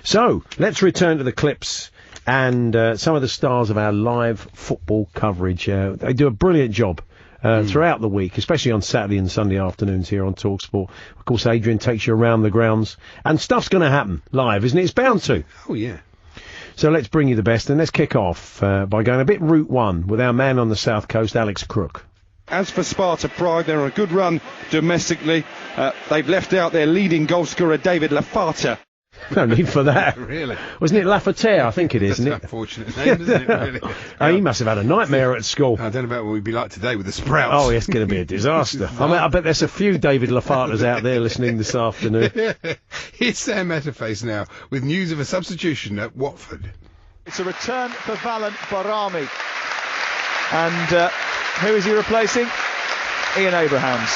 So, let's return to the clips and some of the stars of our live football coverage. They do a brilliant job throughout the week, especially on Saturday and Sunday afternoons here on talkSPORT. Of course, Adrian takes you around the grounds, and stuff's going to happen live, isn't it? It's bound to. Oh, yeah. So let's bring you the best, and let's kick off by going a bit Route 1 with our man on the South Coast, Alex Crook. As for Sparta Prague, they're on a good run domestically. They've left out their leading goal scorer, David Lafata. No need for that. Really? Wasn't it Lafayette? I think it is, isn't it? That's an unfortunate name, isn't it, really? Oh, he must have had a nightmare at school. I don't know about what we'd be like today with the Sprouts. Oh, it's going to be a disaster. I mean, I bet there's a few David Lafatas out there listening this afternoon. Here's Sam Matterface now with news of a substitution at Watford. It's a return for Valent Barami. And who is he replacing? Ian Abrahams.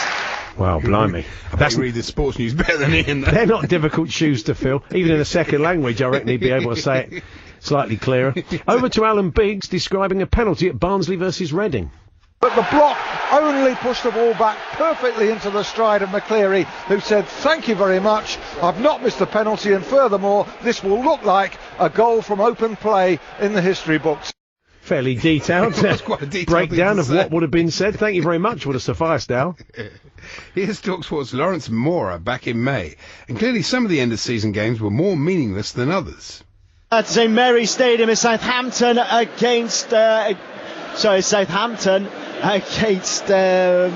Wow, blimey. That's read the sports news better than Ian. They're not difficult shoes to fill. Even in a second language, I reckon he'd be able to say it slightly clearer. Over to Alan Biggs describing a penalty at Barnsley versus Reading. But the block only pushed the ball back perfectly into the stride of McCleary, who said, "Thank you very much, I've not missed the penalty, and furthermore, this will look like a goal from open play in the history books." Fairly detailed, quite a detailed breakdown of say. what would have been said. Thank you very much, would have sufficed, Al. Here's talkSPORT's Lawrence Mora back in May, and clearly some of the end-of-season games were more meaningless than others. At St Mary's Stadium in Southampton against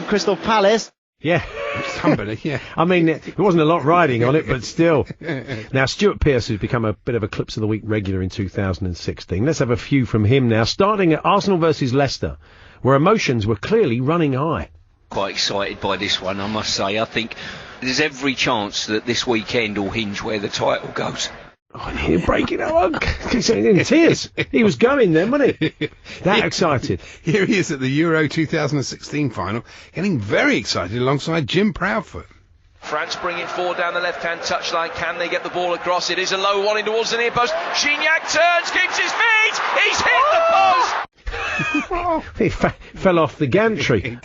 Crystal Palace. Yeah. Somebody, yeah. I mean, there wasn't a lot riding on it, but still. Now, Stuart Pearce has become a bit of a Clips of the Week regular in 2016. Let's have a few from him now, starting at Arsenal versus Leicester, where emotions were clearly running high. Quite excited by this one, I must say. I think there's every chance that this weekend will hinge where the title goes. Oh, you're breaking up. He's in tears. He was going then, wasn't he? That excited. Here he is at the Euro 2016 final, getting very excited alongside Jim Proudfoot. France bring it forward down the left-hand touchline. Can they get the ball across? It is a low one in towards the near post. Gignac turns, keeps his feet. He's hit the post. He fell off the gantry.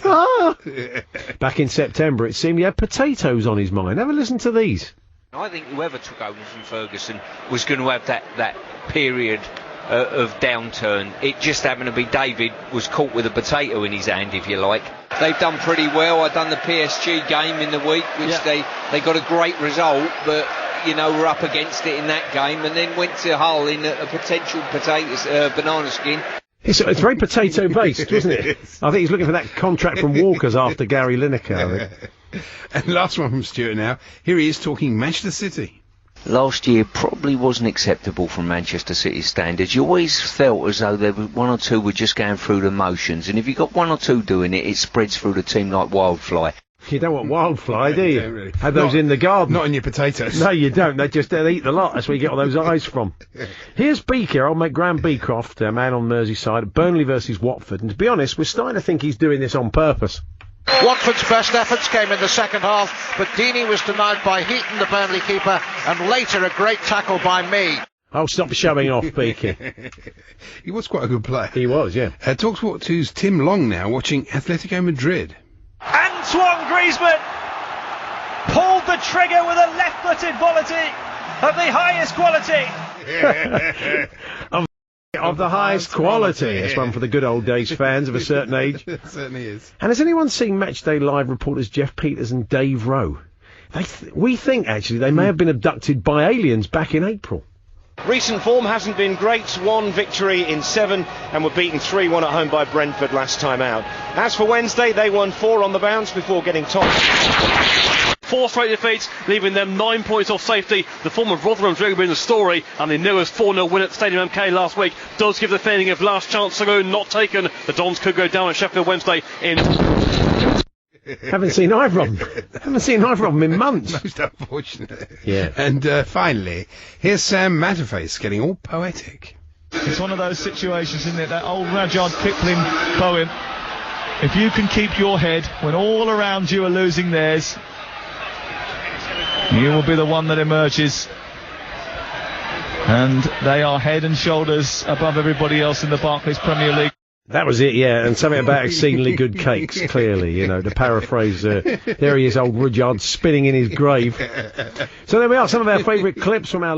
Back in September, it seemed he had potatoes on his mind. Have a listen to these. I think whoever took over from Ferguson was going to have that period of downturn. It just happened to be David was caught with a potato in his hand, if you like. They've done pretty well. I've done the PSG game in the week, which they got a great result, but you know, were up against it in that game, and then went to Hull in a potential banana skin. It's very potato-based, wasn't it? I think he's looking for that contract from Walkers after Gary Lineker. And last one from Stuart now. Here he is talking Manchester City. Last year probably wasn't acceptable from Manchester City's standards. You always felt as though there was one or two were just going through the motions, and if you've got one or two doing it, it spreads through the team like wildfire. You don't want wildfly, do you? Really. Have those in the garden. Not in your potatoes. No, you don't. They eat the lot. That's where you get all those eyes from. Here's Beaker, old mate Graham Beecroft, a man on Merseyside, Burnley versus Watford. And to be honest, we're starting to think he's doing this on purpose. Watford's best efforts came in the second half, but Deeney was denied by Heaton, the Burnley keeper, and later a great tackle by me. Oh, stop showing off, Beaker. He was quite a good player. He was, yeah. talkSPORT 2's Tim Long now watching Atletico Madrid. Antoine Griezmann pulled the trigger with a left-footed volley of the highest quality. Of the highest quality. That's one for the good old days fans of a certain age. It certainly is. And has anyone seen Matchday Live reporters Jeff Peters and Dave Rowe? We think, actually, they may have been abducted by aliens back in April. Recent form hasn't been great. 1 victory in 7 and were beaten 3-1 at home by Brentford last time out. As for Wednesday, they won 4 on the bounce before getting topped. 4 straight defeats, leaving them 9 points off safety. The form of Rotherham's really been the story, and the newest 4-0 win at Stadium MK last week does give the feeling of last chance saloon not taken. The Dons could go down at Sheffield Wednesday in... Haven't seen either of them. Haven't seen either of them in months. Most unfortunate. Yeah. And finally, here's Sam Matterface getting all poetic. It's one of those situations, isn't it? That old Rudyard Kipling poem. If you can keep your head when all around you are losing theirs, you will be the one that emerges. And they are head and shoulders above everybody else in the Barclays Premier League. That was it, yeah, and something about exceedingly good cakes, clearly, you know, to paraphrase, there he is, old Rudyard, spinning in his grave. So there we are, some of our favourite clips from our...